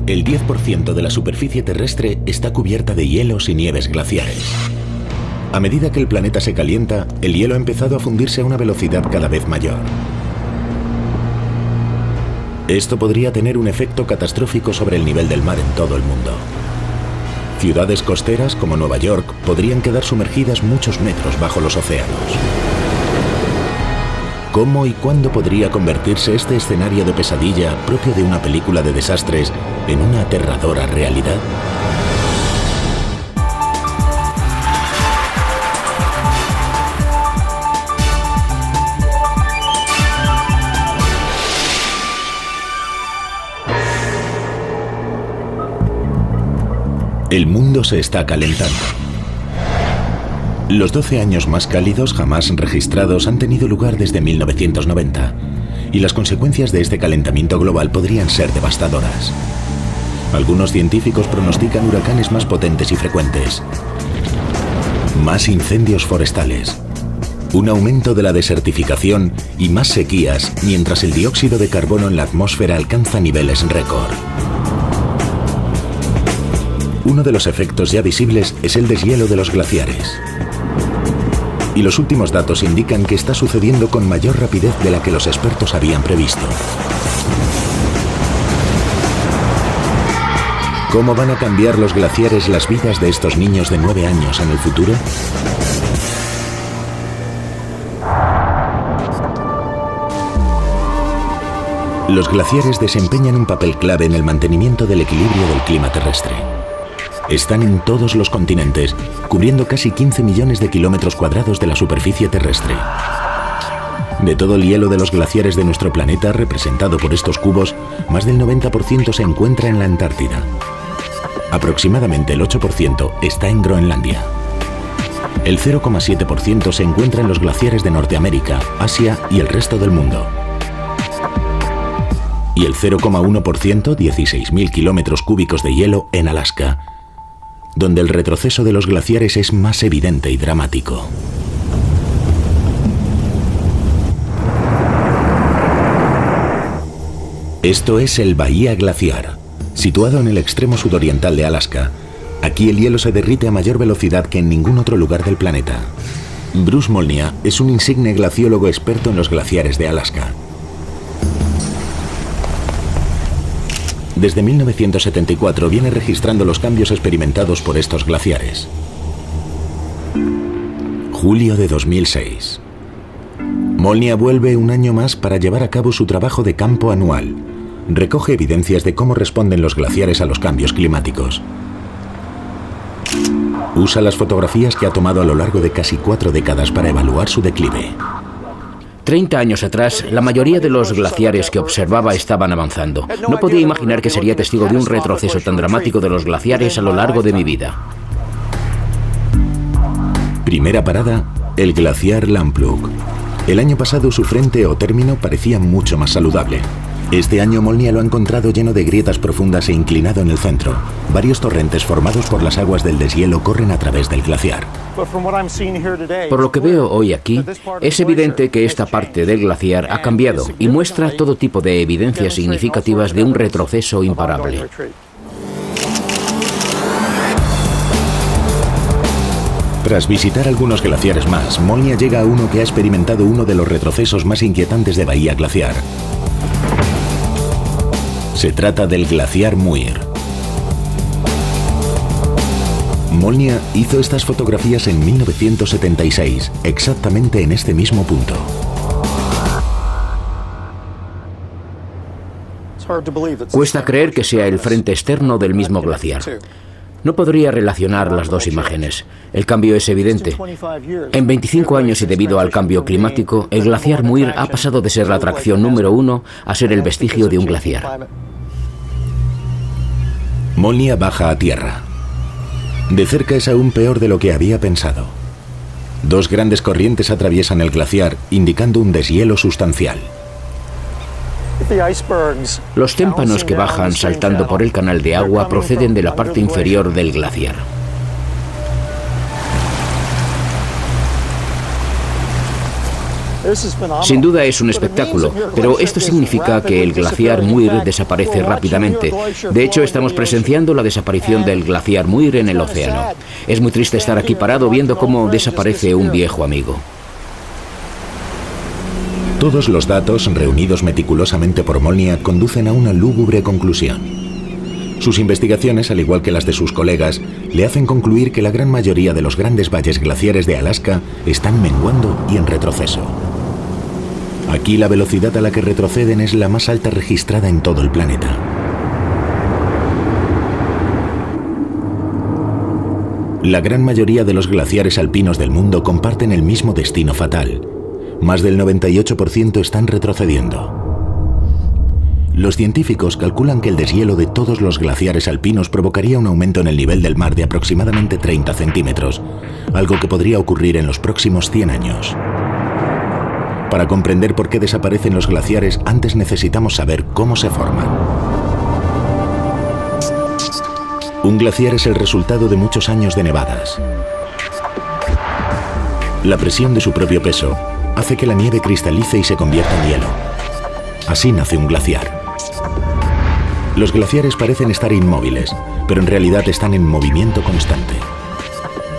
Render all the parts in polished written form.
El 10% de la superficie terrestre está cubierta de hielos y nieves glaciares. A medida que el planeta se calienta, el hielo ha empezado a fundirse a una velocidad cada vez mayor. Esto podría tener un efecto catastrófico sobre el nivel del mar en todo el mundo. Ciudades costeras como Nueva York podrían quedar sumergidas muchos metros bajo los océanos. ¿Cómo y cuándo podría convertirse este escenario de pesadilla propio de una película de desastres en una aterradora realidad? El mundo se está calentando. Los 12 años más cálidos jamás registrados han tenido lugar desde 1990, y las consecuencias de este calentamiento global podrían ser devastadoras. Algunos científicos pronostican huracanes más potentes y frecuentes, más incendios forestales, un aumento de la desertificación y más sequías, mientras el dióxido de carbono en la atmósfera alcanza niveles récord. Uno de los efectos ya visibles es el deshielo de los glaciares. Y los últimos datos indican que está sucediendo con mayor rapidez de la que los expertos habían previsto. ¿Cómo van a cambiar los glaciares las vidas de estos niños de 9 años en el futuro? Los glaciares desempeñan un papel clave en el mantenimiento del equilibrio del clima terrestre. Están en todos los continentes, cubriendo casi 15 millones de kilómetros cuadrados de la superficie terrestre. De todo el hielo de los glaciares de nuestro planeta, representado por estos cubos, más del 90% se encuentra en la Antártida. Aproximadamente el 8% está en Groenlandia. El 0,7% se encuentra en los glaciares de Norteamérica, Asia y el resto del mundo. Y el 0,1%, 16.000 kilómetros cúbicos de hielo, en Alaska, donde el retroceso de los glaciares es más evidente y dramático. Esto es el Bahía Glaciar, situado en el extremo sudoriental de Alaska. Aquí el hielo se derrite a mayor velocidad que en ningún otro lugar del planeta. Bruce Molnia es un insigne glaciólogo experto en los glaciares de Alaska. Desde 1974 viene registrando los cambios experimentados por estos glaciares. Julio de 2006. Molnia vuelve un año más para llevar a cabo su trabajo de campo anual. Recoge evidencias de cómo responden los glaciares a los cambios climáticos. Usa las fotografías que ha tomado a lo largo de casi 4 décadas para evaluar su declive. 30 años atrás, la mayoría de los glaciares que observaba estaban avanzando. No podía imaginar que sería testigo de un retroceso tan dramático de los glaciares a lo largo de mi vida. Primera parada, el glaciar Lamplugh. El año pasado su frente o término parecía mucho más saludable. Este año Molnia lo ha encontrado lleno de grietas profundas e inclinado en el centro. Varios torrentes formados por las aguas del deshielo corren a través del glaciar. Por lo que veo hoy aquí, es evidente que esta parte del glaciar ha cambiado y muestra todo tipo de evidencias significativas de un retroceso imparable. Tras visitar algunos glaciares más, Molnia llega a uno que ha experimentado uno de los retrocesos más inquietantes de Bahía Glaciar. Se trata del glaciar Muir. Molnia hizo estas fotografías en 1976, exactamente en este mismo punto. Cuesta creer que sea el frente externo del mismo glaciar. No podría relacionar las dos imágenes. El cambio es evidente. En 25 años y debido al cambio climático, el glaciar Muir ha pasado de ser la atracción número 1 a ser el vestigio de un glaciar. Molnia baja a tierra. De cerca es aún peor de lo que había pensado. 2 grandes corrientes atraviesan el glaciar, indicando un deshielo sustancial. Los témpanos que bajan saltando por el canal de agua proceden de la parte inferior del glaciar. Sin duda es un espectáculo, pero esto significa que el glaciar Muir desaparece rápidamente. De hecho, estamos presenciando la desaparición del glaciar Muir en el océano. Es muy triste estar aquí parado viendo cómo desaparece un viejo amigo. Todos los datos, reunidos meticulosamente por Molniak, conducen a una lúgubre conclusión. Sus investigaciones, al igual que las de sus colegas, le hacen concluir que la gran mayoría de los grandes valles glaciares de Alaska están menguando y en retroceso. Aquí la velocidad a la que retroceden es la más alta registrada en todo el planeta. La gran mayoría de los glaciares alpinos del mundo comparten el mismo destino fatal. Más del 98% están retrocediendo. Los científicos calculan que el deshielo de todos los glaciares alpinos provocaría un aumento en el nivel del mar de aproximadamente 30 centímetros, algo que podría ocurrir en los próximos 100 años. Para comprender por qué desaparecen los glaciares, antes necesitamos saber cómo se forman. Un glaciar es el resultado de muchos años de nevadas. La presión de su propio peso hace que la nieve cristalice y se convierta en hielo. Así nace un glaciar. Los glaciares parecen estar inmóviles, pero en realidad están en movimiento constante.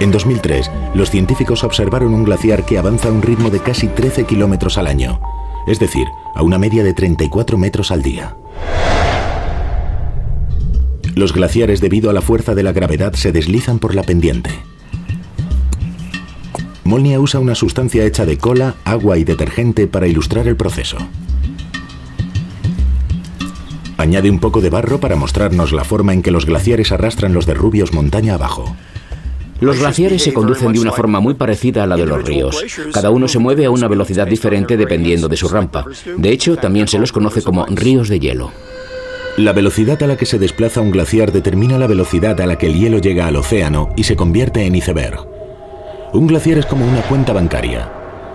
En 2003, los científicos observaron un glaciar que avanza a un ritmo de casi 13 kilómetros al año, es decir, a una media de 34 metros al día. Los glaciares, debido a la fuerza de la gravedad, se deslizan por la pendiente. Molniak usa una sustancia hecha de cola, agua y detergente para ilustrar el proceso. Añade un poco de barro para mostrarnos la forma en que los glaciares arrastran los derrubios montaña abajo. Los glaciares se conducen de una forma muy parecida a la de los ríos. Cada uno se mueve a una velocidad diferente dependiendo de su rampa. De hecho, también se los conoce como ríos de hielo. La velocidad a la que se desplaza un glaciar determina la velocidad a la que el hielo llega al océano y se convierte en iceberg. Un glaciar es como una cuenta bancaria.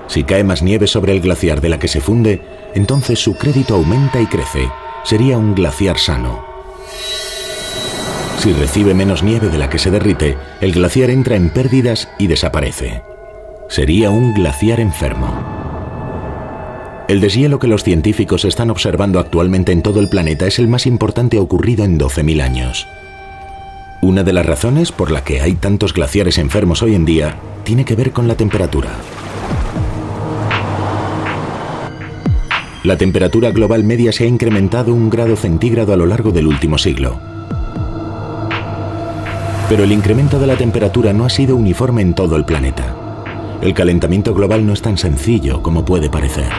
Si cae más nieve sobre el glaciar de la que se funde, entonces su crédito aumenta y crece. Sería un glaciar sano. Si recibe menos nieve de la que se derrite, el glaciar entra en pérdidas y desaparece. Sería un glaciar enfermo. El deshielo que los científicos están observando actualmente en todo el planeta es el más importante ocurrido en 12.000 años. Una de las razones por la que hay tantos glaciares enfermos hoy en día tiene que ver con la temperatura. La temperatura global media se ha incrementado 1 grado centígrado a lo largo del último siglo. Pero el incremento de la temperatura no ha sido uniforme en todo el planeta. El calentamiento global no es tan sencillo como puede parecer.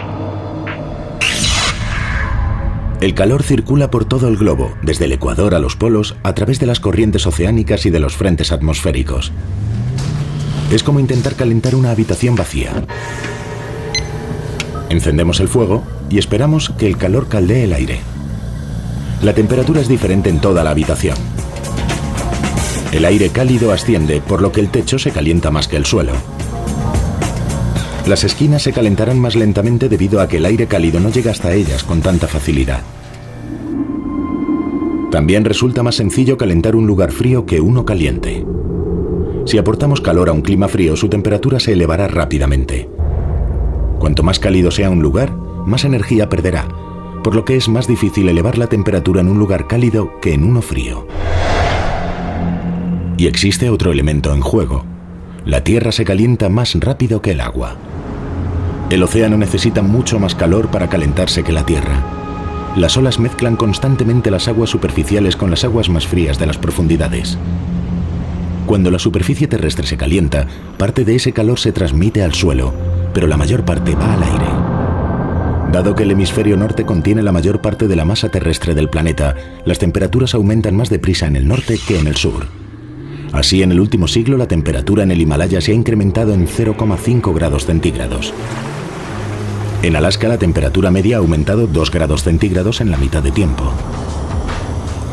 El calor circula por todo el globo, desde el ecuador a los polos, a través de las corrientes oceánicas y de los frentes atmosféricos. Es como intentar calentar una habitación vacía. Encendemos el fuego y esperamos que el calor caldee el aire. La temperatura es diferente en toda la habitación. El aire cálido asciende, por lo que el techo se calienta más que el suelo. Las esquinas se calentarán más lentamente debido a que el aire cálido no llega hasta ellas con tanta facilidad. También resulta más sencillo calentar un lugar frío que uno caliente. Si aportamos calor a un clima frío, su temperatura se elevará rápidamente. Cuanto más cálido sea un lugar, más energía perderá, por lo que es más difícil elevar la temperatura en un lugar cálido que en uno frío. Y existe otro elemento en juego. La Tierra se calienta más rápido que el agua. El océano necesita mucho más calor para calentarse que la Tierra. Las olas mezclan constantemente las aguas superficiales con las aguas más frías de las profundidades. Cuando la superficie terrestre se calienta, parte de ese calor se transmite al suelo, pero la mayor parte va al aire. Dado que el hemisferio norte contiene la mayor parte de la masa terrestre del planeta, las temperaturas aumentan más deprisa en el norte que en el sur. Así, en el último siglo, la temperatura en el Himalaya se ha incrementado en 0,5 grados centígrados. En Alaska, la temperatura media ha aumentado 2 grados centígrados en la mitad de tiempo.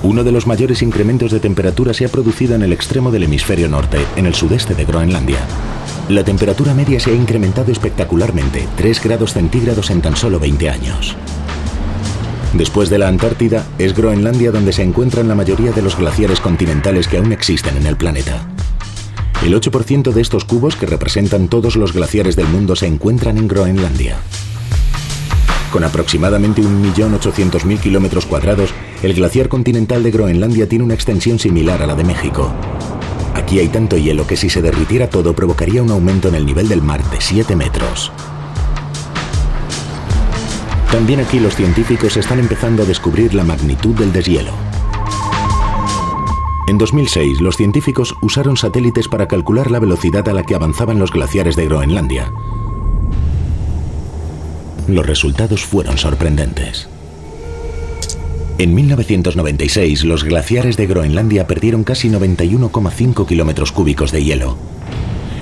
Uno de los mayores incrementos de temperatura se ha producido en el extremo del hemisferio norte, en el sudeste de Groenlandia. La temperatura media se ha incrementado espectacularmente, 3 grados centígrados en tan solo 20 años. Después de la Antártida, es Groenlandia donde se encuentran la mayoría de los glaciares continentales que aún existen en el planeta. El 8% de estos cubos, que representan todos los glaciares del mundo, se encuentran en Groenlandia. Con aproximadamente 1.800.000 kilómetros cuadrados, el glaciar continental de Groenlandia tiene una extensión similar a la de México. Aquí hay tanto hielo que si se derritiera todo provocaría un aumento en el nivel del mar de 7 metros. También aquí los científicos están empezando a descubrir la magnitud del deshielo. En 2006, los científicos usaron satélites para calcular la velocidad a la que avanzaban los glaciares de Groenlandia. Los resultados fueron sorprendentes. En 1996, los glaciares de Groenlandia perdieron casi 91,5 kilómetros cúbicos de hielo.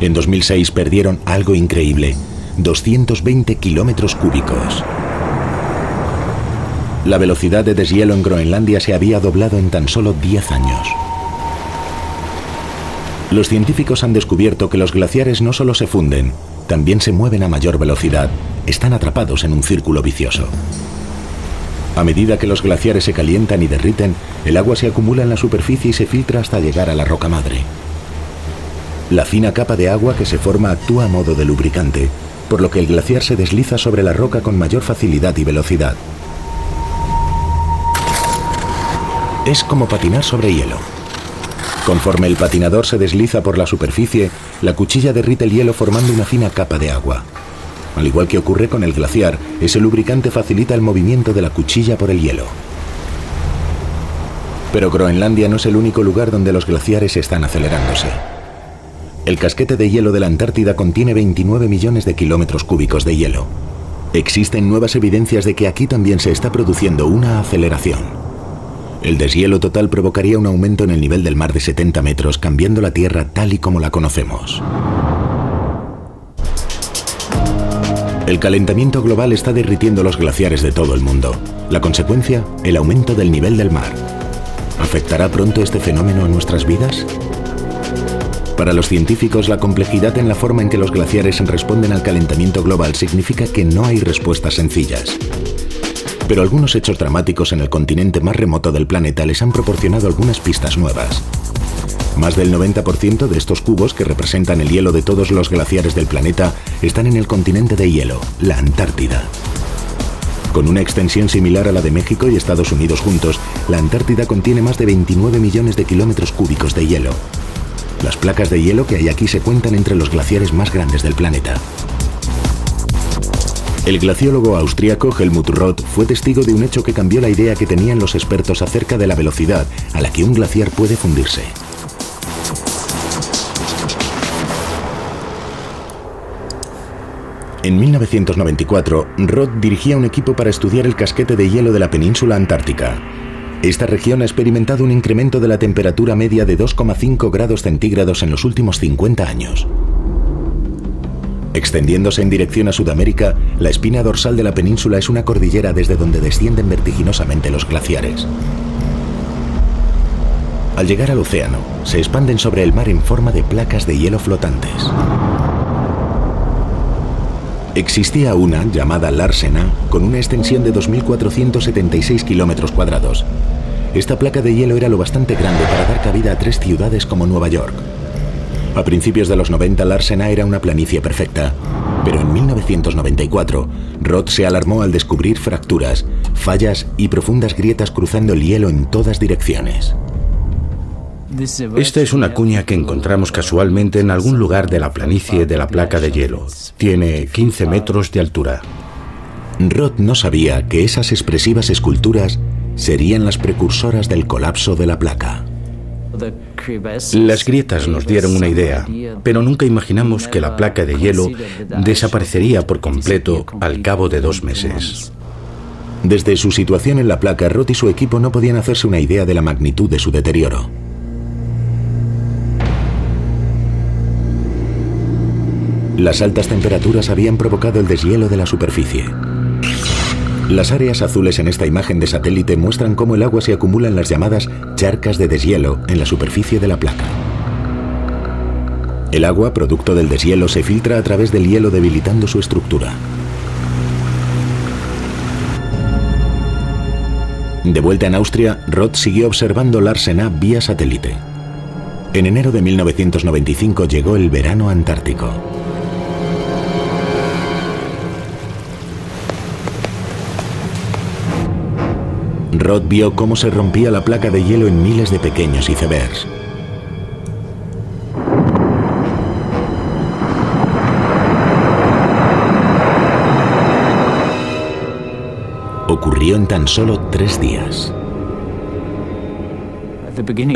En 2006 perdieron algo increíble, 220 kilómetros cúbicos. La velocidad de deshielo en Groenlandia se había doblado en tan solo 10 años. Los científicos han descubierto que los glaciares no solo se funden, también se mueven a mayor velocidad. Están atrapados en un círculo vicioso. A medida que los glaciares se calientan y derriten, el agua se acumula en la superficie y se filtra hasta llegar a la roca madre. La fina capa de agua que se forma actúa a modo de lubricante, por lo que el glaciar se desliza sobre la roca con mayor facilidad y velocidad. Es como patinar sobre hielo. Conforme el patinador se desliza por la superficie, la cuchilla derrite el hielo formando una fina capa de agua. Al igual que ocurre con el glaciar, ese lubricante facilita el movimiento de la cuchilla por el hielo. Pero Groenlandia no es el único lugar donde los glaciares están acelerándose. El casquete de hielo de la Antártida contiene 29 millones de kilómetros cúbicos de hielo. Existen nuevas evidencias de que aquí también se está produciendo una aceleración. El deshielo total provocaría un aumento en el nivel del mar de 70 metros, cambiando la Tierra tal y como la conocemos. El calentamiento global está derritiendo los glaciares de todo el mundo. La consecuencia, el aumento del nivel del mar. ¿Afectará pronto este fenómeno a nuestras vidas? Para los científicos, la complejidad en la forma en que los glaciares responden al calentamiento global significa que no hay respuestas sencillas. Pero algunos hechos dramáticos en el continente más remoto del planeta les han proporcionado algunas pistas nuevas. Más del 90% de estos cubos, que representan el hielo de todos los glaciares del planeta, están en el continente de hielo, la Antártida. Con una extensión similar a la de México y Estados Unidos juntos, la Antártida contiene más de 29 millones de kilómetros cúbicos de hielo. Las placas de hielo que hay aquí se cuentan entre los glaciares más grandes del planeta. El glaciólogo austríaco Helmut Roth fue testigo de un hecho que cambió la idea que tenían los expertos acerca de la velocidad a la que un glaciar puede fundirse. En 1994, Roth dirigía un equipo para estudiar el casquete de hielo de la península antártica. Esta región ha experimentado un incremento de la temperatura media de 2,5 grados centígrados en los últimos 50 años. Extendiéndose en dirección a Sudamérica, la espina dorsal de la península es una cordillera desde donde descienden vertiginosamente los glaciares. Al llegar al océano, se expanden sobre el mar en forma de placas de hielo flotantes. Existía una, llamada Larsena, con una extensión de 2.476 kilómetros cuadrados. Esta placa de hielo era lo bastante grande para dar cabida a 3 ciudades como Nueva York. A principios de los 90, Larsena era una planicie perfecta, pero en 1994, Roth se alarmó al descubrir fracturas, fallas y profundas grietas cruzando el hielo en todas direcciones. Esta es una cuña que encontramos casualmente en algún lugar de la planicie de la placa de hielo. Tiene 15 metros de altura. Roth no sabía que esas expresivas esculturas serían las precursoras del colapso de la placa. Las grietas nos dieron una idea, pero nunca imaginamos que la placa de hielo desaparecería por completo al cabo de 2 meses. Desde su situación en la placa, Roth y su equipo no podían hacerse una idea de la magnitud de su deterioro. Las altas temperaturas habían provocado el deshielo de la superficie. Las áreas azules en esta imagen de satélite muestran cómo el agua se acumula en las llamadas charcas de deshielo en la superficie de la placa. El agua, producto del deshielo, se filtra a través del hielo debilitando su estructura. De vuelta en Austria, Roth siguió observando Larsena vía satélite. En enero de 1995 llegó el verano antártico. Rod vio cómo se rompía la placa de hielo en miles de pequeños icebergs. Ocurrió en tan solo 3 días.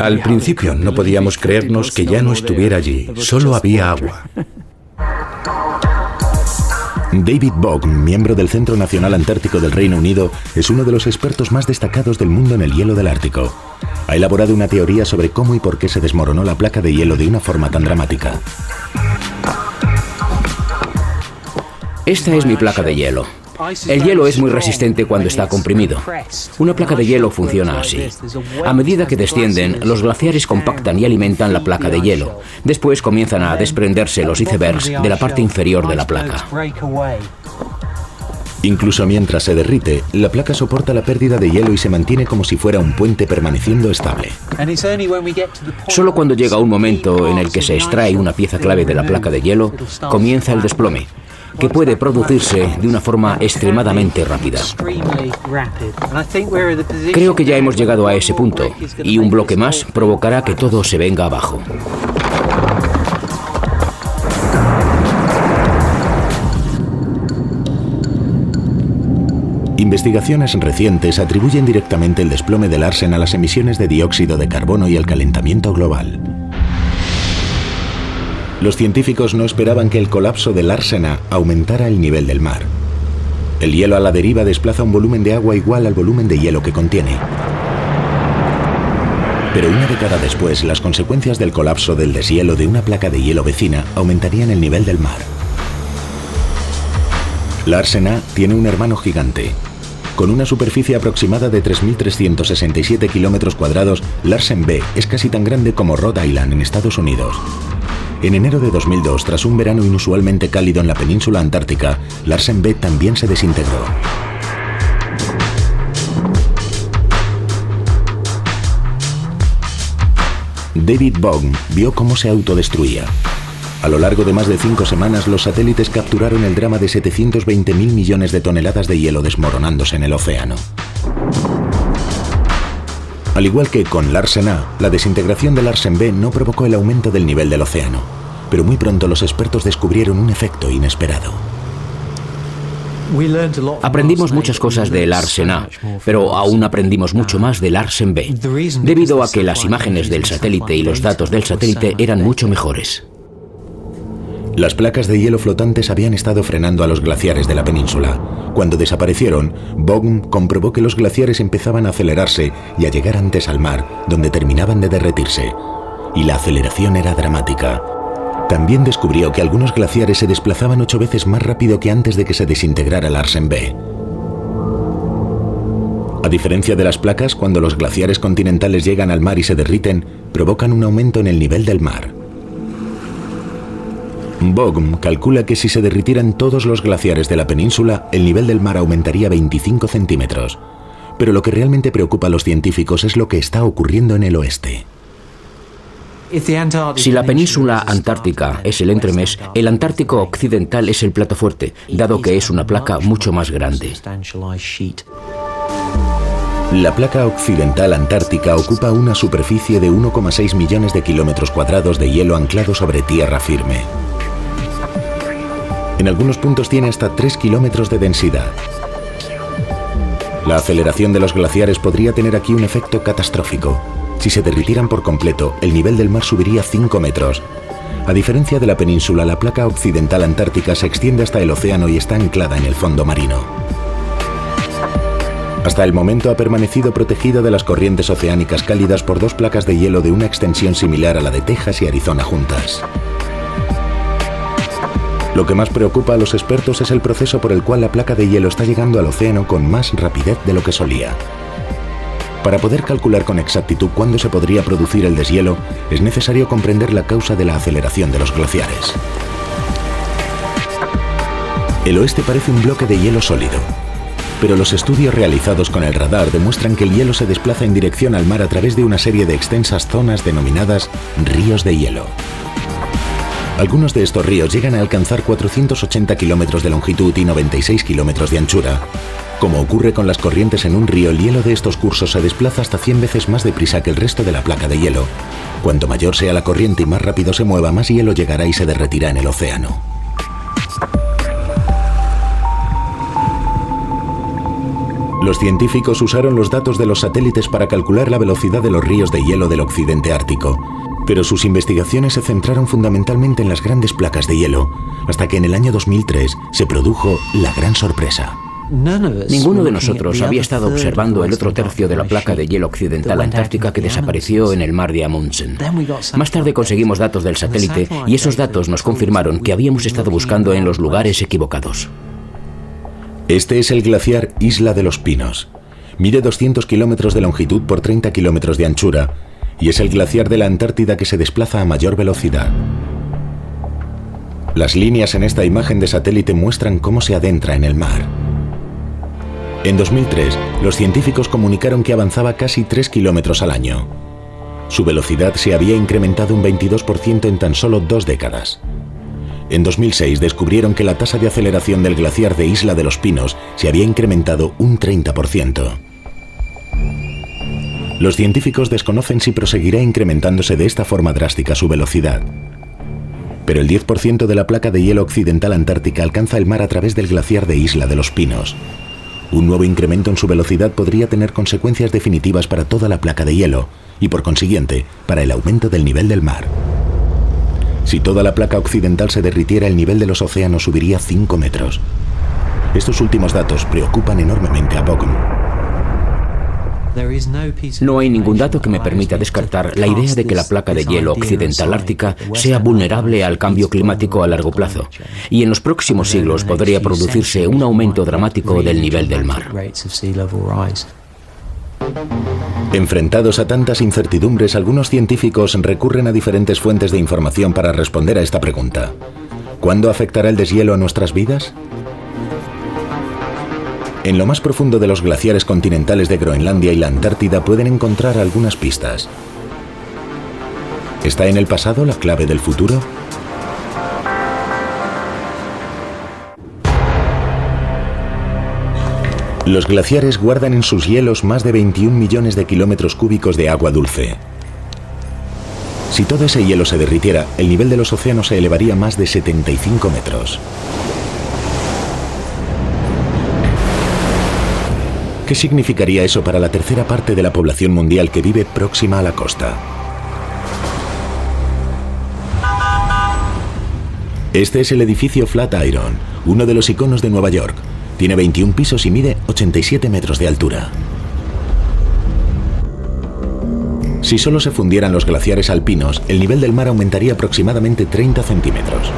Al principio no podíamos creernos que ya no estuviera allí, solo había agua. David Bohm, miembro del Centro Nacional Antártico del Reino Unido, es uno de los expertos más destacados del mundo en el hielo del Ártico. Ha elaborado una teoría sobre cómo y por qué se desmoronó la placa de hielo de una forma tan dramática. Esta es mi placa de hielo. El hielo es muy resistente cuando está comprimido. Una placa de hielo funciona así. A medida que descienden, los glaciares compactan y alimentan la placa de hielo. Después comienzan a desprenderse los icebergs de la parte inferior de la placa. Incluso mientras se derrite, la placa soporta la pérdida de hielo y se mantiene como si fuera un puente permaneciendo estable. Solo cuando llega un momento en el que se extrae una pieza clave de la placa de hielo, comienza el desplome, que puede producirse de una forma extremadamente rápida. Creo que ya hemos llegado a ese punto, y un bloque más provocará que todo se venga abajo. Investigaciones recientes atribuyen directamente el desplome del Larsen a las emisiones de dióxido de carbono y el calentamiento global. Los científicos no esperaban que el colapso del Larsen A aumentara el nivel del mar. El hielo a la deriva desplaza un volumen de agua igual al volumen de hielo que contiene. Pero una década después, las consecuencias del colapso del deshielo de una placa de hielo vecina aumentarían el nivel del mar. Larsen A tiene un hermano gigante. Con una superficie aproximada de 3.367 kilómetros cuadrados, Larsen B es casi tan grande como Rhode Island en Estados Unidos. En enero de 2002, tras un verano inusualmente cálido en la península antártica, Larsen B también se desintegró. David Bohm vio cómo se autodestruía. A lo largo de más de 5 semanas, los satélites capturaron el drama de 720.000 millones de toneladas de hielo desmoronándose en el océano. Al igual que con Larsen A, la desintegración de Larsen B no provocó el aumento del nivel del océano, pero muy pronto los expertos descubrieron un efecto inesperado. Aprendimos muchas cosas de Larsen A, pero aún aprendimos mucho más de Larsen B, debido a que las imágenes del satélite y los datos del satélite eran mucho mejores. Las placas de hielo flotantes habían estado frenando a los glaciares de la península. Cuando desaparecieron, Bohm comprobó que los glaciares empezaban a acelerarse y a llegar antes al mar, donde terminaban de derretirse. Y la aceleración era dramática. También descubrió que algunos glaciares se desplazaban 8 veces más rápido que antes de que se desintegrara Larsen B. A diferencia de las placas, cuando los glaciares continentales llegan al mar y se derriten, provocan un aumento en el nivel del mar. Bohm calcula que si se derritieran todos los glaciares de la península, el nivel del mar aumentaría 25 centímetros. Pero lo que realmente preocupa a los científicos es lo que está ocurriendo en el oeste. Si la península antártica es el entremés, el Antártico Occidental es el plato fuerte, dado que es una placa mucho más grande. La placa occidental antártica ocupa una superficie de 1,6 millones de kilómetros cuadrados de hielo anclado sobre tierra firme. En algunos puntos tiene hasta 3 kilómetros de densidad. La aceleración de los glaciares podría tener aquí un efecto catastrófico. Si se derritieran por completo, el nivel del mar subiría 5 metros. A diferencia de la península, la placa occidental antártica se extiende hasta el océano y está anclada en el fondo marino. Hasta el momento ha permanecido protegida de las corrientes oceánicas cálidas por 2 placas de hielo de una extensión similar a la de Texas y Arizona juntas. Lo que más preocupa a los expertos es el proceso por el cual la placa de hielo está llegando al océano con más rapidez de lo que solía. Para poder calcular con exactitud cuándo se podría producir el deshielo, es necesario comprender la causa de la aceleración de los glaciares. El oeste parece un bloque de hielo sólido, pero los estudios realizados con el radar demuestran que el hielo se desplaza en dirección al mar a través de una serie de extensas zonas denominadas ríos de hielo. Algunos de estos ríos llegan a alcanzar 480 kilómetros de longitud y 96 kilómetros de anchura. Como ocurre con las corrientes en un río, el hielo de estos cursos se desplaza hasta 100 veces más deprisa que el resto de la placa de hielo. Cuanto mayor sea la corriente y más rápido se mueva, más hielo llegará y se derretirá en el océano. Los científicos usaron los datos de los satélites para calcular la velocidad de los ríos de hielo del occidente ártico, pero sus investigaciones se centraron fundamentalmente en las grandes placas de hielo, hasta que en el año 2003 se produjo la gran sorpresa. Ninguno de nosotros había estado observando el otro tercio de la placa de hielo occidental antártica que desapareció en el mar de Amundsen. Más tarde conseguimos datos del satélite y esos datos nos confirmaron que habíamos estado buscando en los lugares equivocados. Este es el glaciar Isla de los Pinos. Mide 200 kilómetros de longitud por 30 kilómetros de anchura y es el glaciar de la Antártida que se desplaza a mayor velocidad. Las líneas en esta imagen de satélite muestran cómo se adentra en el mar. En 2003, los científicos comunicaron que avanzaba casi 3 kilómetros al año. Su velocidad se había incrementado un 22% en tan solo 2 décadas. En 2006 descubrieron que la tasa de aceleración del glaciar de Isla de los Pinos se había incrementado un 30%. Los científicos desconocen si proseguirá incrementándose de esta forma drástica su velocidad. Pero el 10% de la placa de hielo occidental antártica alcanza el mar a través del glaciar de Isla de los Pinos. Un nuevo incremento en su velocidad podría tener consecuencias definitivas para toda la placa de hielo y, por consiguiente, para el aumento del nivel del mar. Si toda la placa occidental se derritiera, el nivel de los océanos subiría 5 metros. Estos últimos datos preocupan enormemente a Bogham. No hay ningún dato que me permita descartar la idea de que la placa de hielo occidental ártica sea vulnerable al cambio climático a largo plazo, y en los próximos siglos podría producirse un aumento dramático del nivel del mar. Enfrentados a tantas incertidumbres, algunos científicos recurren a diferentes fuentes de información para responder a esta pregunta. ¿Cuándo afectará el deshielo a nuestras vidas? En lo más profundo de los glaciares continentales de Groenlandia y la Antártida pueden encontrar algunas pistas. ¿Está en el pasado la clave del futuro? Los glaciares guardan en sus hielos más de 21 millones de kilómetros cúbicos de agua dulce. Si todo ese hielo se derritiera, el nivel de los océanos se elevaría más de 75 metros. ¿Qué significaría eso para la tercera parte de la población mundial que vive próxima a la costa? Este es el edificio Flatiron, uno de los iconos de Nueva York. Tiene 21 pisos y mide 87 metros de altura. Si solo se fundieran los glaciares alpinos, el nivel del mar aumentaría aproximadamente 30 centímetros.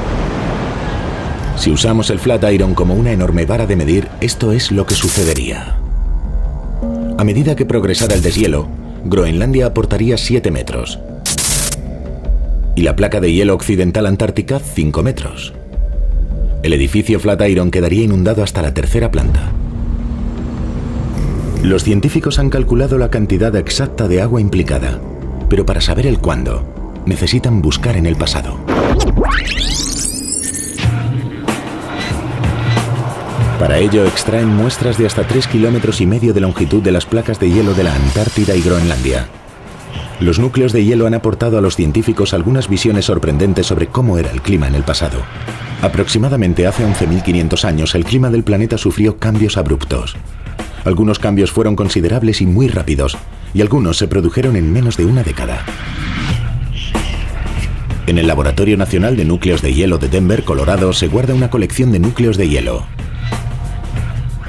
Si usamos el Flatiron como una enorme vara de medir, esto es lo que sucedería. A medida que progresara el deshielo, Groenlandia aportaría 7 metros. Y la placa de hielo occidental antártica, 5 metros. El edificio Flatiron quedaría inundado hasta la tercera planta. Los científicos han calculado la cantidad exacta de agua implicada, pero para saber el cuándo, necesitan buscar en el pasado. Para ello extraen muestras de hasta 3,5 kilómetros de longitud de las placas de hielo de la Antártida y Groenlandia. Los núcleos de hielo han aportado a los científicos algunas visiones sorprendentes sobre cómo era el clima en el pasado. Aproximadamente hace 11.500 años el clima del planeta sufrió cambios abruptos. Algunos cambios fueron considerables y muy rápidos, y algunos se produjeron en menos de una década. En el Laboratorio Nacional de Núcleos de Hielo de Denver, Colorado, se guarda una colección de núcleos de hielo.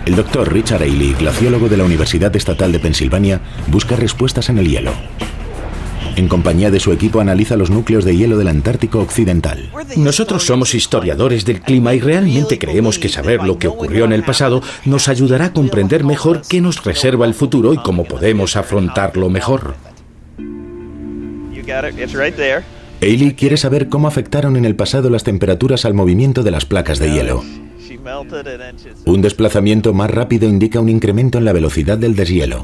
El doctor Richard Ailey, glaciólogo de la Universidad Estatal de Pensilvania, busca respuestas en el hielo. En compañía de su equipo analiza los núcleos de hielo del Antártico Occidental. Nosotros somos historiadores del clima y realmente creemos que saber lo que ocurrió en el pasado nos ayudará a comprender mejor qué nos reserva el futuro y cómo podemos afrontarlo mejor. Ailey quiere saber cómo afectaron en el pasado las temperaturas al movimiento de las placas de hielo. Un desplazamiento más rápido indica un incremento en la velocidad del deshielo.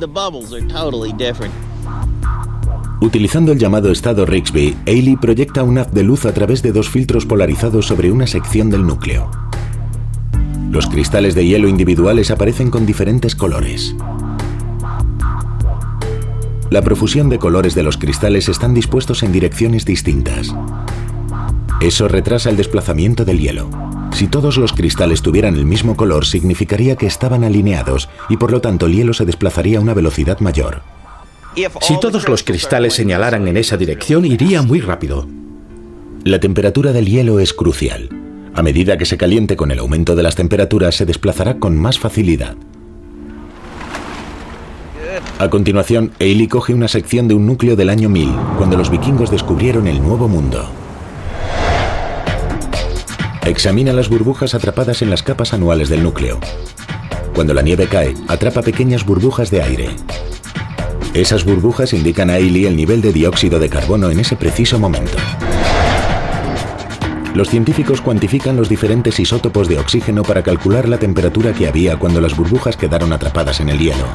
Utilizando el llamado estado Rixby, Ailey proyecta un haz de luz a través de dos filtros polarizados sobre una sección del núcleo. Los cristales de hielo individuales aparecen con diferentes colores. La profusión de colores de los cristales están dispuestos en direcciones distintas. Eso retrasa el desplazamiento del hielo. Si todos los cristales tuvieran el mismo color, significaría que estaban alineados y por lo tanto el hielo se desplazaría a una velocidad mayor. Si todos los cristales señalaran en esa dirección, iría muy rápido. La temperatura del hielo es crucial. A medida que se caliente con el aumento de las temperaturas, se desplazará con más facilidad. A continuación, Ailey coge una sección de un núcleo del año 1000, cuando los vikingos descubrieron el Nuevo Mundo. Examina las burbujas atrapadas en las capas anuales del núcleo. Cuando la nieve cae, atrapa pequeñas burbujas de aire. Esas burbujas indican a Ailey el nivel de dióxido de carbono en ese preciso momento. Los científicos cuantifican los diferentes isótopos de oxígeno para calcular la temperatura que había cuando las burbujas quedaron atrapadas en el hielo.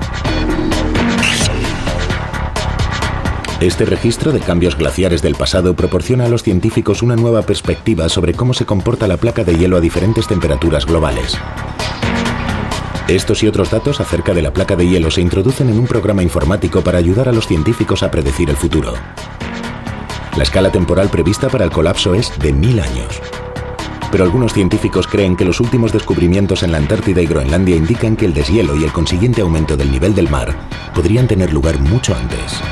Este registro de cambios glaciares del pasado proporciona a los científicos una nueva perspectiva sobre cómo se comporta la placa de hielo a diferentes temperaturas globales. Estos y otros datos acerca de la placa de hielo se introducen en un programa informático para ayudar a los científicos a predecir el futuro. La escala temporal prevista para el colapso es de 1000 años. Pero algunos científicos creen que los últimos descubrimientos en la Antártida y Groenlandia indican que el deshielo y el consiguiente aumento del nivel del mar podrían tener lugar mucho antes.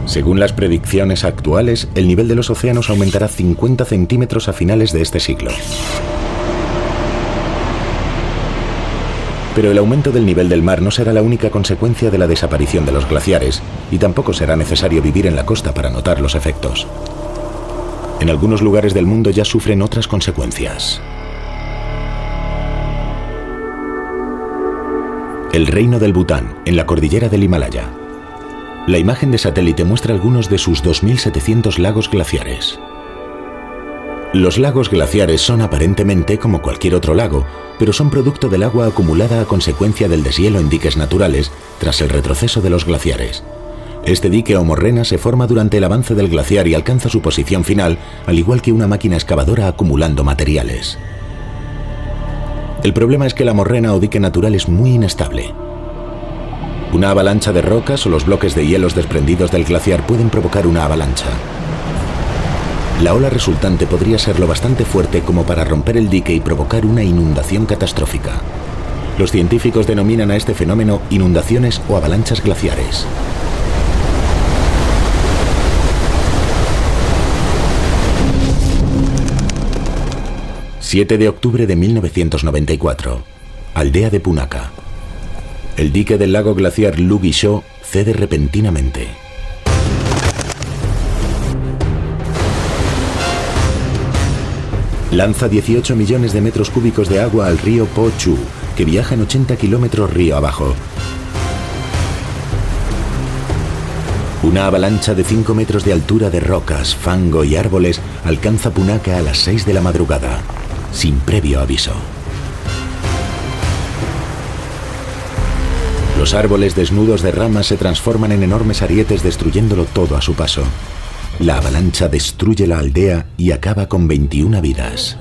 Según las predicciones actuales, el nivel de los océanos aumentará 50 centímetros a finales de este siglo. Pero el aumento del nivel del mar no será la única consecuencia de la desaparición de los glaciares, y tampoco será necesario vivir en la costa para notar los efectos. En algunos lugares del mundo ya sufren otras consecuencias. El reino del Bután, en la cordillera del Himalaya. La imagen de satélite muestra algunos de sus 2.700 lagos glaciares. Los lagos glaciares son aparentemente como cualquier otro lago, pero son producto del agua acumulada a consecuencia del deshielo en diques naturales tras el retroceso de los glaciares. Este dique o morrena se forma durante el avance del glaciar y alcanza su posición final, al igual que una máquina excavadora acumulando materiales. El problema es que la morrena o dique natural es muy inestable. Una avalancha de rocas o los bloques de hielos desprendidos del glaciar pueden provocar una avalancha. La ola resultante podría ser lo bastante fuerte como para romper el dique y provocar una inundación catastrófica. Los científicos denominan a este fenómeno inundaciones o avalanchas glaciares. ...7 de octubre de 1994... Aldea de Punakha. El dique del lago glaciar Lugisho cede repentinamente. Lanza 18 millones de metros cúbicos de agua al río Po Chu, que viaja en 80 kilómetros río abajo. Una avalancha de 5 metros de altura de rocas, fango y árboles alcanza Punakha a las 6 de la madrugada, sin previo aviso. Los árboles desnudos de ramas se transforman en enormes arietes, destruyéndolo todo a su paso. La avalancha destruye la aldea y acaba con 21 vidas.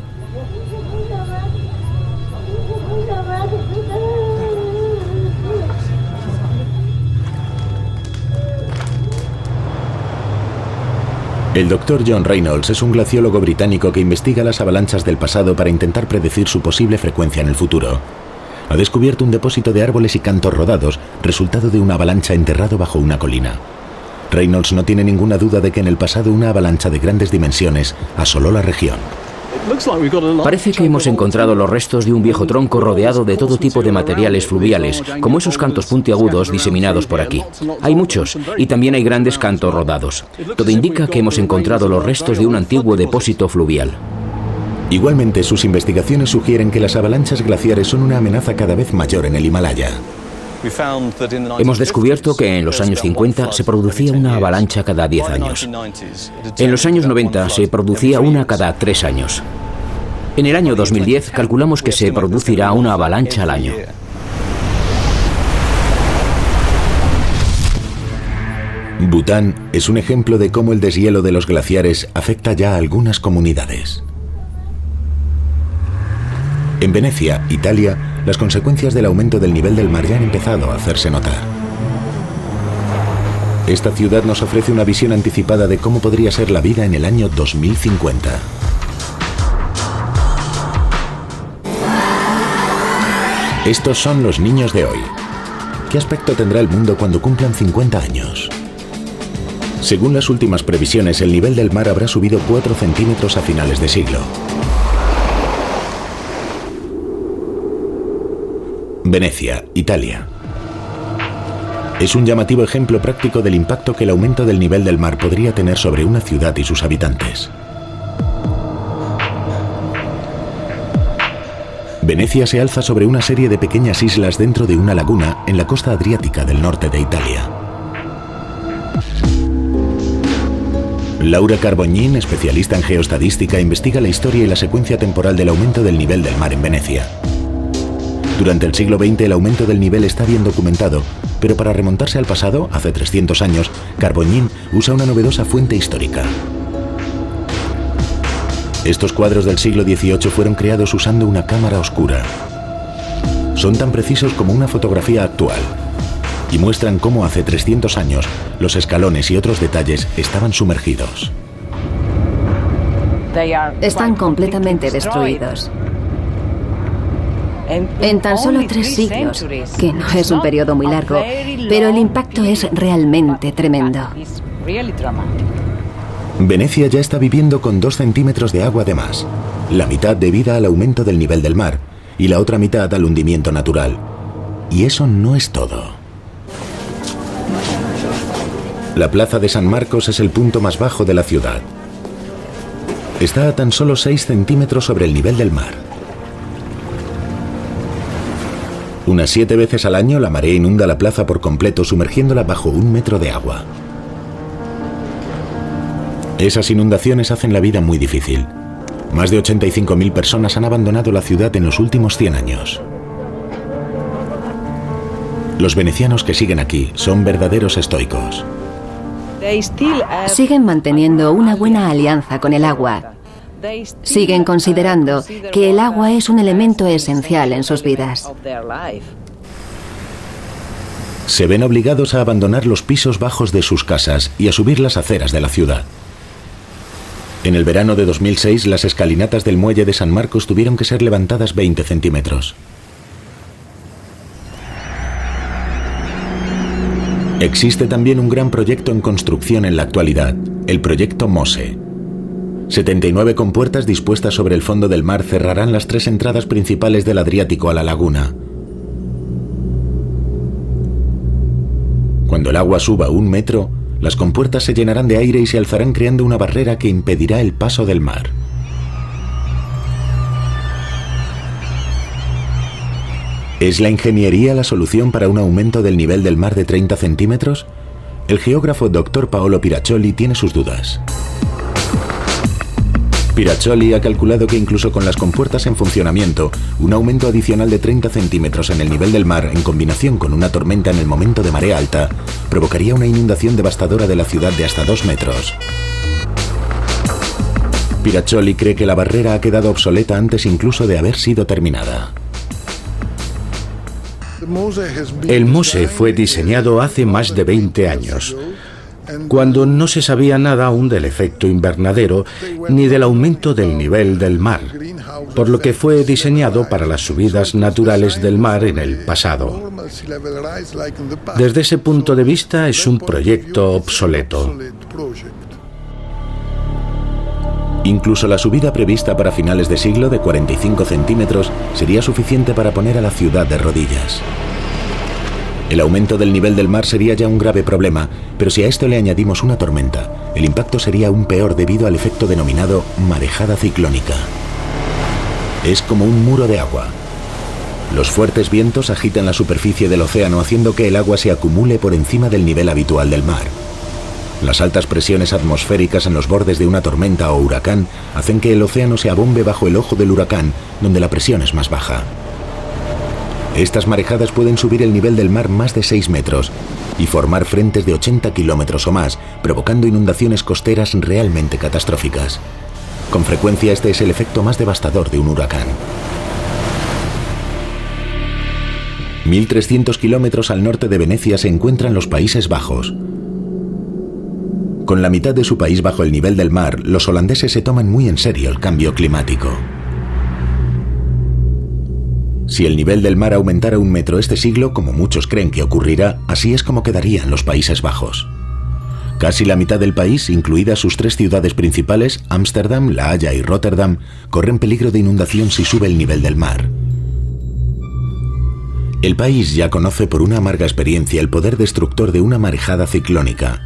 El Dr. John Reynolds es un glaciólogo británico que investiga las avalanchas del pasado para intentar predecir su posible frecuencia en el futuro. Ha descubierto un depósito de árboles y cantos rodados, resultado de una avalancha enterrado bajo una colina. Reynolds no tiene ninguna duda de que en el pasado una avalancha de grandes dimensiones asoló la región. Parece que hemos encontrado los restos de un viejo tronco rodeado de todo tipo de materiales fluviales, como esos cantos puntiagudos diseminados por aquí. Hay muchos, y también hay grandes cantos rodados. Todo indica que hemos encontrado los restos de un antiguo depósito fluvial. Igualmente, sus investigaciones sugieren que las avalanchas glaciares son una amenaza cada vez mayor en el Himalaya. Hemos descubierto que en los años 50 se producía una avalancha cada 10 años. En los años 90 se producía una cada 3 años. En el año 2010 calculamos que se producirá una avalancha al año. Bután es un ejemplo de cómo el deshielo de los glaciares afecta ya a algunas comunidades. En Venecia, Italia, las consecuencias del aumento del nivel del mar ya han empezado a hacerse notar. Esta ciudad nos ofrece una visión anticipada de cómo podría ser la vida en el año 2050. Estos son los niños de hoy. ¿Qué aspecto tendrá el mundo cuando cumplan 50 años? Según las últimas previsiones, el nivel del mar habrá subido 4 centímetros a finales de siglo. Venecia, Italia. Es un llamativo ejemplo práctico del impacto que el aumento del nivel del mar podría tener sobre una ciudad y sus habitantes. Venecia se alza sobre una serie de pequeñas islas dentro de una laguna en la costa adriática del norte de Italia. Laura Carbognin, especialista en geoestadística, investiga la historia y la secuencia temporal del aumento del nivel del mar en Venecia. Durante el siglo XX el aumento del nivel está bien documentado, pero para remontarse al pasado, hace 300 años, Carbognin usa una novedosa fuente histórica. Estos cuadros del siglo XVIII fueron creados usando una cámara oscura. Son tan precisos como una fotografía actual y muestran cómo hace 300 años los escalones y otros detalles estaban sumergidos. Están completamente destruidos. En tan solo 3 siglos, que no es un periodo muy largo, pero el impacto es realmente tremendo. Venecia ya está viviendo con 2 centímetros de agua de más, la mitad debido al aumento del nivel del mar y la otra mitad al hundimiento natural. Y eso no es todo. La plaza de San Marcos es el punto más bajo de la ciudad. Está a tan solo 6 centímetros sobre el nivel del mar. Unas 7 veces al año la marea inunda la plaza por completo, sumergiéndola bajo 1 metro de agua. Esas inundaciones hacen la vida muy difícil. Más de 85.000 personas han abandonado la ciudad en los últimos 100 años. Los venecianos que siguen aquí son verdaderos estoicos. Siguen manteniendo una buena alianza con el agua. Siguen considerando que el agua es un elemento esencial en sus vidas. Se ven obligados a abandonar los pisos bajos de sus casas y a subir las aceras de la ciudad. En el verano de 2006, las escalinatas del muelle de San Marcos tuvieron que ser levantadas 20 centímetros. Existe también un gran proyecto en construcción en la actualidad, el proyecto MOSE. 79 compuertas dispuestas sobre el fondo del mar cerrarán las 3 entradas principales del Adriático a la laguna. Cuando el agua suba 1 metro, las compuertas se llenarán de aire y se alzarán creando una barrera que impedirá el paso del mar. ¿Es la ingeniería la solución para un aumento del nivel del mar de 30 centímetros? El geógrafo Dr. Paolo Piraccioli tiene sus dudas. Piraccioli ha calculado que incluso con las compuertas en funcionamiento, un aumento adicional de 30 centímetros en el nivel del mar, en combinación con una tormenta en el momento de marea alta, provocaría una inundación devastadora de la ciudad de hasta 2 metros. Piraccioli cree que la barrera ha quedado obsoleta antes incluso de haber sido terminada. El MOSE fue diseñado hace más de 20 años, cuando no se sabía nada aún del efecto invernadero ni del aumento del nivel del mar, por lo que fue diseñado para las subidas naturales del mar en el pasado. Desde ese punto de vista es un proyecto obsoleto. Incluso la subida prevista para finales de siglo de 45 centímetros sería suficiente para poner a la ciudad de rodillas. El aumento del nivel del mar sería ya un grave problema, pero si a esto le añadimos una tormenta, el impacto sería aún peor debido al efecto denominado marejada ciclónica. Es como un muro de agua. Los fuertes vientos agitan la superficie del océano haciendo que el agua se acumule por encima del nivel habitual del mar. Las altas presiones atmosféricas en los bordes de una tormenta o huracán hacen que el océano se abombe bajo el ojo del huracán, donde la presión es más baja. Estas marejadas pueden subir el nivel del mar más de 6 metros y formar frentes de 80 kilómetros o más, provocando inundaciones costeras realmente catastróficas. Con frecuencia este es el efecto más devastador de un huracán. 1.300 kilómetros al norte de Venecia se encuentran los Países Bajos. Con la mitad de su país bajo el nivel del mar, los holandeses se toman muy en serio el cambio climático. Si el nivel del mar aumentara 1 metro este siglo, como muchos creen que ocurrirá, así es como quedarían los Países Bajos. Casi la mitad del país, incluidas sus 3 ciudades principales, Ámsterdam, La Haya y Rotterdam, corren peligro de inundación si sube el nivel del mar. El país ya conoce por una amarga experiencia el poder destructor de una marejada ciclónica.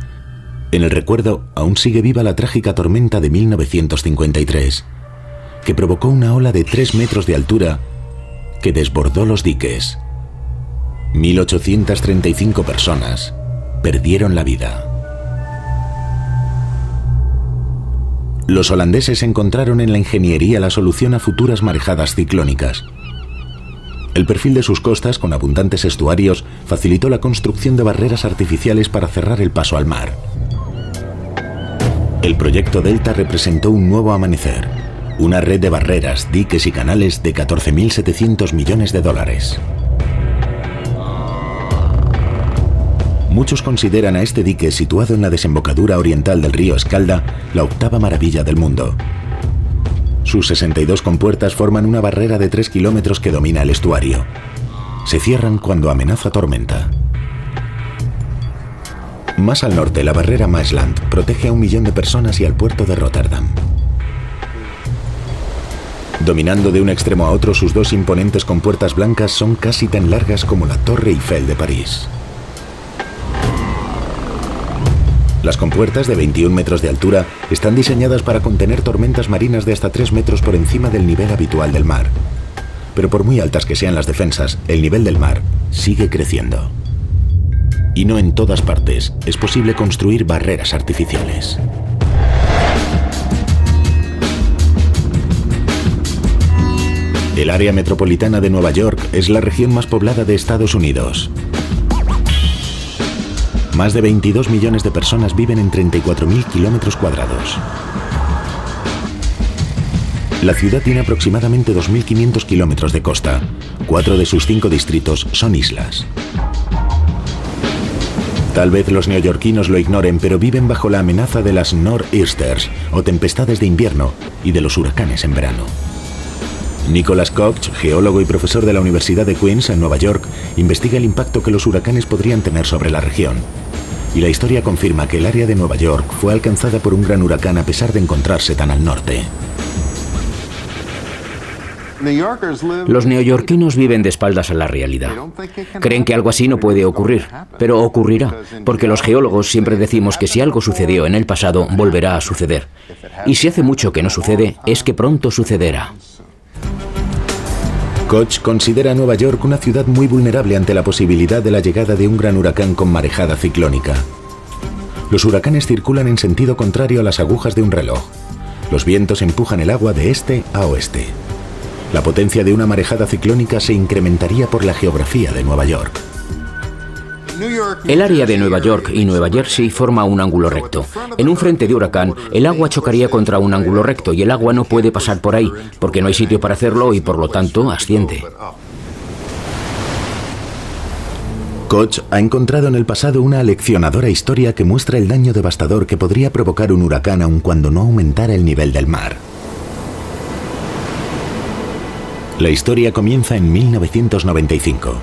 En el recuerdo aún sigue viva la trágica tormenta de 1953, que provocó una ola de 3 metros de altura que desbordó los diques. 1.835 personas perdieron la vida. Los holandeses encontraron en la ingeniería la solución a futuras marejadas ciclónicas. El perfil de sus costas, con abundantes estuarios, facilitó la construcción de barreras artificiales para cerrar el paso al mar. El proyecto Delta representó un nuevo amanecer, una red de barreras, diques y canales de 14.700 millones de dólares. Muchos consideran a este dique, situado en la desembocadura oriental del río Escalda, la octava maravilla del mundo. Sus 62 compuertas forman una barrera de 3 kilómetros que domina el estuario. Se cierran cuando amenaza tormenta. Más al norte, la barrera Maesland protege a 1 millón de personas y al puerto de Rotterdam. Dominando de un extremo a otro, sus 2 imponentes compuertas blancas son casi tan largas como la Torre Eiffel de París. Las compuertas de 21 metros de altura están diseñadas para contener tormentas marinas de hasta 3 metros por encima del nivel habitual del mar. Pero por muy altas que sean las defensas, el nivel del mar sigue creciendo. Y no en todas partes es posible construir barreras artificiales. El área metropolitana de Nueva York es la región más poblada de Estados Unidos. Más de 22 millones de personas viven en 34.000 kilómetros cuadrados. La ciudad tiene aproximadamente 2.500 kilómetros de costa. 4 de sus 5 distritos son islas. Tal vez los neoyorquinos lo ignoren, pero viven bajo la amenaza de las nor'easters, o tempestades de invierno, y de los huracanes en verano. Nicholas Koch, geólogo y profesor de la Universidad de Queens en Nueva York, investiga el impacto que los huracanes podrían tener sobre la región. Y la historia confirma que el área de Nueva York fue alcanzada por un gran huracán a pesar de encontrarse tan al norte. Los neoyorquinos viven de espaldas a la realidad. Creen que algo así no puede ocurrir, pero ocurrirá, porque los geólogos siempre decimos que si algo sucedió en el pasado, volverá a suceder. Y si hace mucho que no sucede, es que pronto sucederá. Koch considera a Nueva York una ciudad muy vulnerable ante la posibilidad de la llegada de un gran huracán con marejada ciclónica. Los huracanes circulan en sentido contrario a las agujas de un reloj. Los vientos empujan el agua de este a oeste. La potencia de una marejada ciclónica se incrementaría por la geografía de Nueva York. El área de Nueva York y Nueva Jersey forma un ángulo recto. En un frente de huracán, el agua chocaría contra un ángulo recto y el agua no puede pasar por ahí, porque no hay sitio para hacerlo y por lo tanto asciende. Koch ha encontrado en el pasado una aleccionadora historia que muestra el daño devastador que podría provocar un huracán aun cuando no aumentara el nivel del mar. La historia comienza en 1995.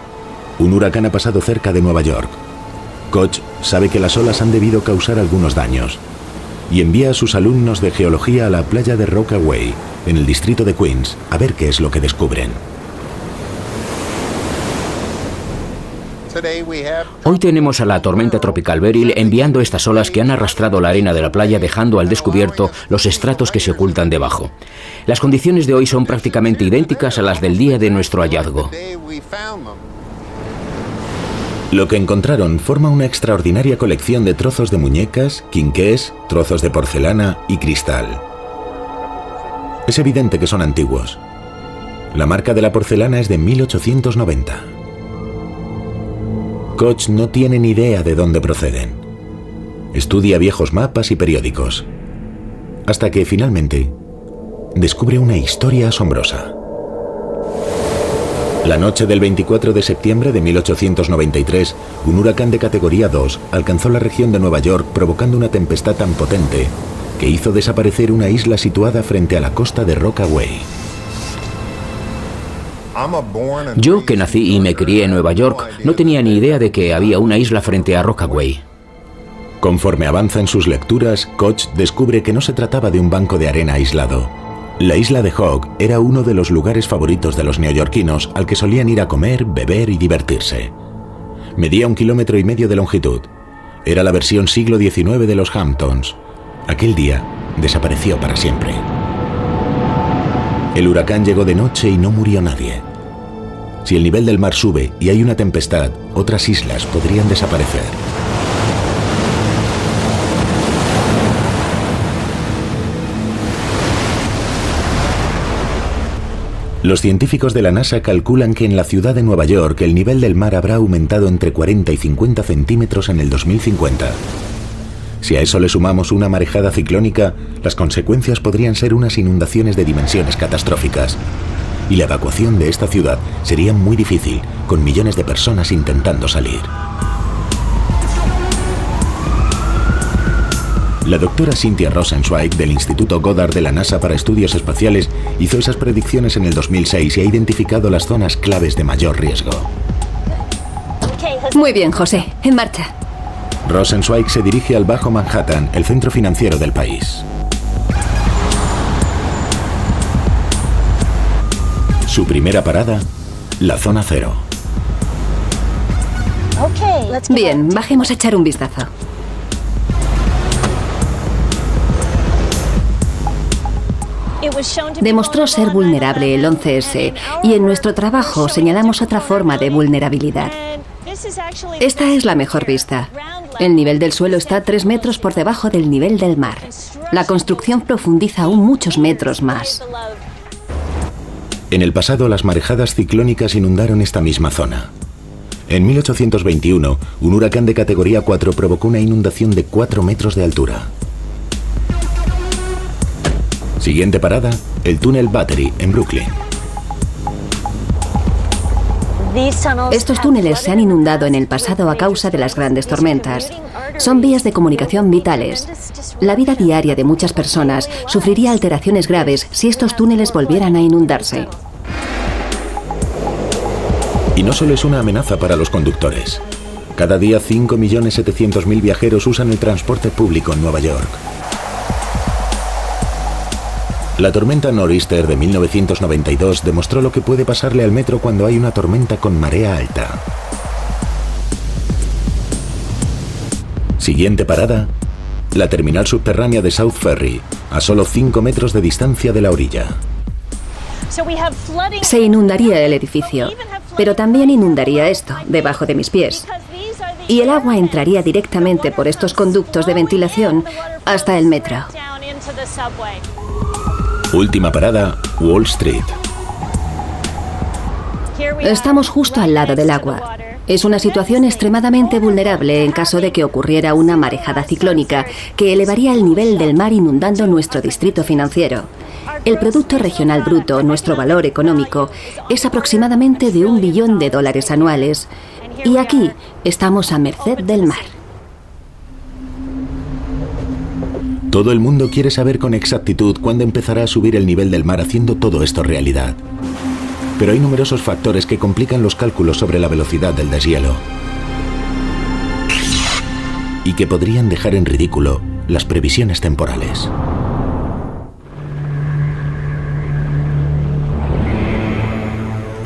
Un huracán ha pasado cerca de Nueva York. Koch sabe que las olas han debido causar algunos daños y envía a sus alumnos de geología a la playa de Rockaway, en el distrito de Queens, a ver qué es lo que descubren. Hoy tenemos a la tormenta tropical Beryl enviando estas olas que han arrastrado la arena de la playa, dejando al descubierto los estratos que se ocultan debajo. Las condiciones de hoy son prácticamente idénticas a las del día de nuestro hallazgo. Lo que encontraron forma una extraordinaria colección de trozos de muñecas, quinqués, trozos de porcelana y cristal. Es evidente que son antiguos. La marca de la porcelana es de 1890. Koch no tiene ni idea de dónde proceden. Estudia viejos mapas y periódicos, hasta que finalmente descubre una historia asombrosa. La noche del 24 de septiembre de 1893, un huracán de categoría 2 alcanzó la región de Nueva York, provocando una tempestad tan potente que hizo desaparecer una isla situada frente a la costa de Rockaway. Yo, que nací y me crié en Nueva York, no tenía ni idea de que había una isla frente a Rockaway. Conforme avanza en sus lecturas, Koch descubre que no se trataba de un banco de arena aislado. La isla de Hog era uno de los lugares favoritos de los neoyorquinos al que solían ir a comer, beber y divertirse. Medía 1,5 kilómetros de longitud. Era la versión siglo XIX de los Hamptons. Aquel día desapareció para siempre. El huracán llegó de noche y no murió nadie. Si el nivel del mar sube y hay una tempestad, otras islas podrían desaparecer. Los científicos de la NASA calculan que en la ciudad de Nueva York el nivel del mar habrá aumentado entre 40 y 50 centímetros en el 2050. Si a eso le sumamos una marejada ciclónica, las consecuencias podrían ser unas inundaciones de dimensiones catastróficas. Y la evacuación de esta ciudad sería muy difícil, con millones de personas intentando salir. La doctora Cynthia Rosenzweig del Instituto Goddard de la NASA para Estudios Espaciales hizo esas predicciones en el 2006 y ha identificado las zonas claves de mayor riesgo. Muy bien, José. En marcha. Rosenzweig se dirige al Bajo Manhattan, el centro financiero del país. Su primera parada, la zona cero. Bien, bajemos a echar un vistazo. Demostró ser vulnerable el 11S y en nuestro trabajo señalamos otra forma de vulnerabilidad. Esta es la mejor vista. El nivel del suelo está 3 metros por debajo del nivel del mar. La construcción profundiza aún muchos metros más. En el pasado, las marejadas ciclónicas inundaron esta misma zona. En 1821, un huracán de categoría 4 provocó una inundación de 4 metros de altura. Siguiente parada, el túnel Battery, en Brooklyn. Estos túneles se han inundado en el pasado a causa de las grandes tormentas. Son vías de comunicación vitales. La vida diaria de muchas personas sufriría alteraciones graves si estos túneles volvieran a inundarse. Y no solo es una amenaza para los conductores. Cada día 5.700.000 viajeros usan el transporte público en Nueva York. La tormenta Nor'easter de 1992 demostró lo que puede pasarle al metro cuando hay una tormenta con marea alta. Siguiente parada, la terminal subterránea de South Ferry, a solo 5 metros de distancia de la orilla. Se inundaría el edificio, pero también inundaría esto, debajo de mis pies. Y el agua entraría directamente por estos conductos de ventilación hasta el metro. Última parada, Wall Street. Estamos justo al lado del agua. Es una situación extremadamente vulnerable en caso de que ocurriera una marejada ciclónica que elevaría el nivel del mar inundando nuestro distrito financiero. El Producto Regional Bruto, nuestro valor económico, es aproximadamente de $1 billón anuales. Y aquí estamos a merced del mar. Todo el mundo quiere saber con exactitud cuándo empezará a subir el nivel del mar, haciendo todo esto realidad. Pero hay numerosos factores que complican los cálculos sobre la velocidad del deshielo y que podrían dejar en ridículo las previsiones temporales.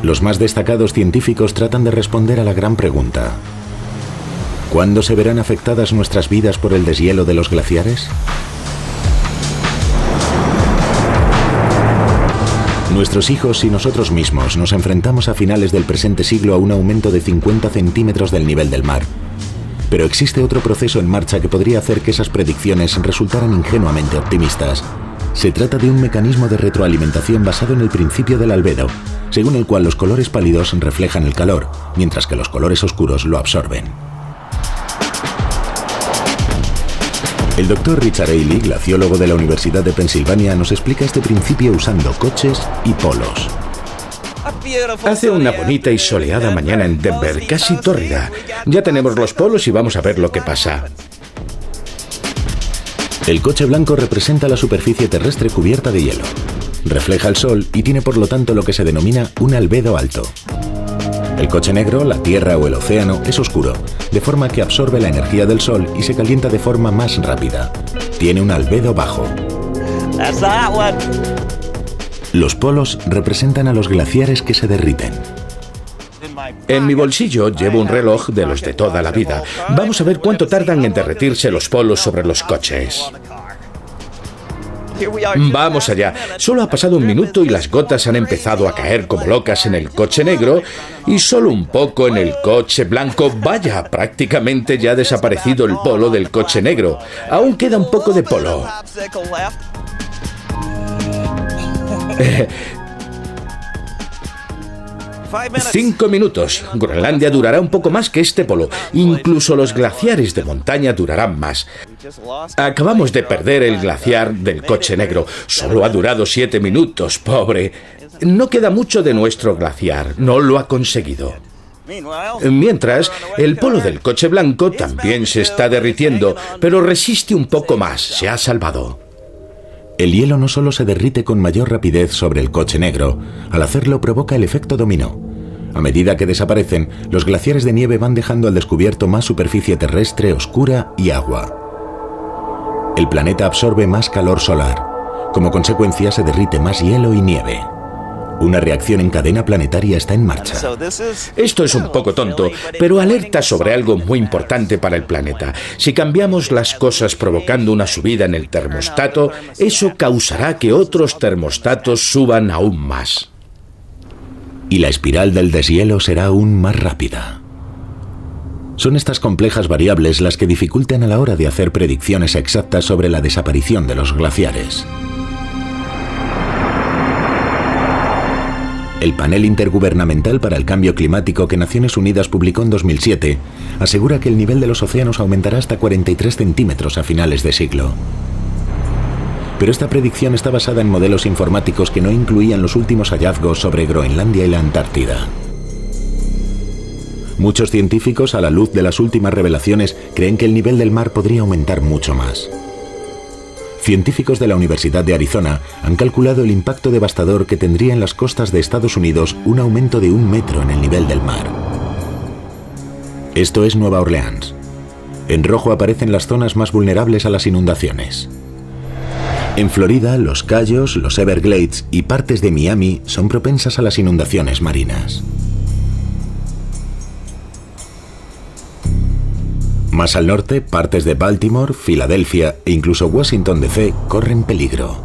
Los más destacados científicos tratan de responder a la gran pregunta: ¿cuándo se verán afectadas nuestras vidas por el deshielo de los glaciares? Nuestros hijos y nosotros mismos nos enfrentamos a finales del presente siglo a un aumento de 50 centímetros del nivel del mar. Pero existe otro proceso en marcha que podría hacer que esas predicciones resultaran ingenuamente optimistas. Se trata de un mecanismo de retroalimentación basado en el principio del albedo, según el cual los colores pálidos reflejan el calor, mientras que los colores oscuros lo absorben. El Dr. Richard Ailey, glaciólogo de la Universidad de Pensilvania, nos explica este principio usando coches y polos. Hace una bonita y soleada mañana en Denver, casi tórrida. Ya tenemos los polos y vamos a ver lo que pasa. El coche blanco representa la superficie terrestre cubierta de hielo. Refleja el sol y tiene por lo tanto lo que se denomina un albedo alto. El coche negro, la tierra o el océano, es oscuro, de forma que absorbe la energía del sol y se calienta de forma más rápida. Tiene un albedo bajo. Los polos representan a los glaciares que se derriten. En mi bolsillo llevo un reloj de los de toda la vida. Vamos a ver cuánto tardan en derretirse los polos sobre los coches. Vamos allá. Solo ha pasado un minuto y las gotas han empezado a caer como locas en el coche negro y solo un poco en el coche blanco. Vaya, prácticamente ya ha desaparecido el polo del coche negro. Aún queda un poco de polo. 5 minutos. Groenlandia durará un poco más que este polo. Incluso los glaciares de montaña durarán más. Acabamos de perder el glaciar del coche negro. Solo ha durado 7 minutos, pobre. No queda mucho de nuestro glaciar. No lo ha conseguido. Mientras, el polo del coche blanco también se está derritiendo, pero resiste un poco más. Se ha salvado. El hielo no solo se derrite con mayor rapidez sobre el coche negro, al hacerlo provoca el efecto dominó. A medida que desaparecen, los glaciares de nieve van dejando al descubierto más superficie terrestre oscura y agua. El planeta absorbe más calor solar. Como consecuencia, se derrite más hielo y nieve. Una reacción en cadena planetaria está en marcha. Esto es un poco tonto, pero alerta sobre algo muy importante para el planeta. Si cambiamos las cosas provocando una subida en el termostato, eso causará que otros termostatos suban aún más. Y la espiral del deshielo será aún más rápida. Son estas complejas variables las que dificultan a la hora de hacer predicciones exactas sobre la desaparición de los glaciares. El Panel Intergubernamental para el Cambio Climático que Naciones Unidas publicó en 2007 asegura que el nivel de los océanos aumentará hasta 43 centímetros a finales de siglo. Pero esta predicción está basada en modelos informáticos que no incluían los últimos hallazgos sobre Groenlandia y la Antártida. Muchos científicos, a la luz de las últimas revelaciones, creen que el nivel del mar podría aumentar mucho más. Científicos de la Universidad de Arizona han calculado el impacto devastador que tendría en las costas de Estados Unidos un aumento de 1 metro en el nivel del mar. Esto es Nueva Orleans. En rojo aparecen las zonas más vulnerables a las inundaciones. En Florida, los Cayos, los Everglades y partes de Miami son propensas a las inundaciones marinas. Más al norte, partes de Baltimore, Filadelfia e incluso Washington D.C. corren peligro.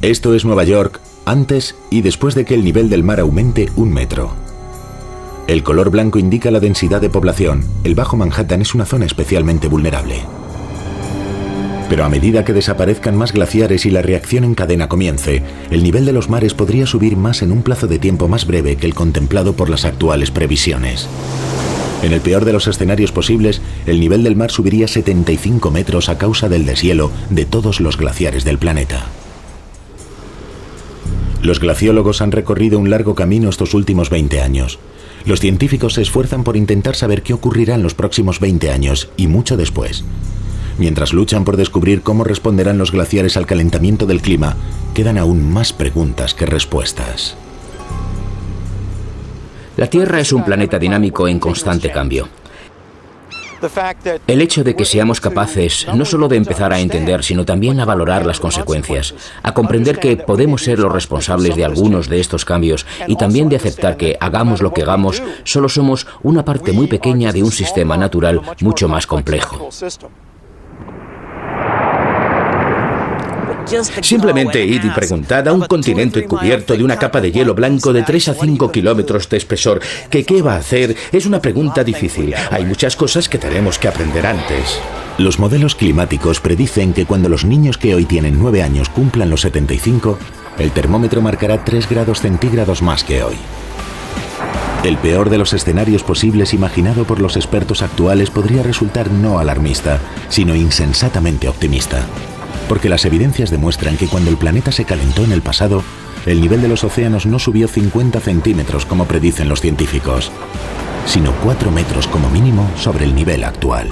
Esto es Nueva York antes y después de que el nivel del mar aumente 1 metro. El color blanco indica la densidad de población. El Bajo Manhattan es una zona especialmente vulnerable. Pero a medida que desaparezcan más glaciares y la reacción en cadena comience, el nivel de los mares podría subir más en un plazo de tiempo más breve que el contemplado por las actuales previsiones. En el peor de los escenarios posibles, el nivel del mar subiría 75 metros a causa del deshielo de todos los glaciares del planeta. Los glaciólogos han recorrido un largo camino estos últimos 20 años. Los científicos se esfuerzan por intentar saber qué ocurrirá en los próximos 20 años y mucho después. Mientras luchan por descubrir cómo responderán los glaciares al calentamiento del clima, quedan aún más preguntas que respuestas. La Tierra es un planeta dinámico en constante cambio. El hecho de que seamos capaces no solo de empezar a entender, sino también a valorar las consecuencias, a comprender que podemos ser los responsables de algunos de estos cambios y también de aceptar que, hagamos lo que hagamos, solo somos una parte muy pequeña de un sistema natural mucho más complejo. Simplemente id y preguntad a un continente cubierto de una capa de hielo blanco de 3 a 5 kilómetros de espesor que qué va a hacer es una pregunta difícil. Hay muchas cosas que tenemos que aprender antes. Los modelos climáticos predicen que cuando los niños que hoy tienen 9 años cumplan los 75, el termómetro marcará 3 grados centígrados más que hoy. El peor de los escenarios posibles imaginado por los expertos actuales podría resultar no alarmista, sino insensatamente optimista. Porque las evidencias demuestran que cuando el planeta se calentó en el pasado, el nivel de los océanos no subió 50 centímetros como predicen los científicos, sino 4 metros como mínimo sobre el nivel actual.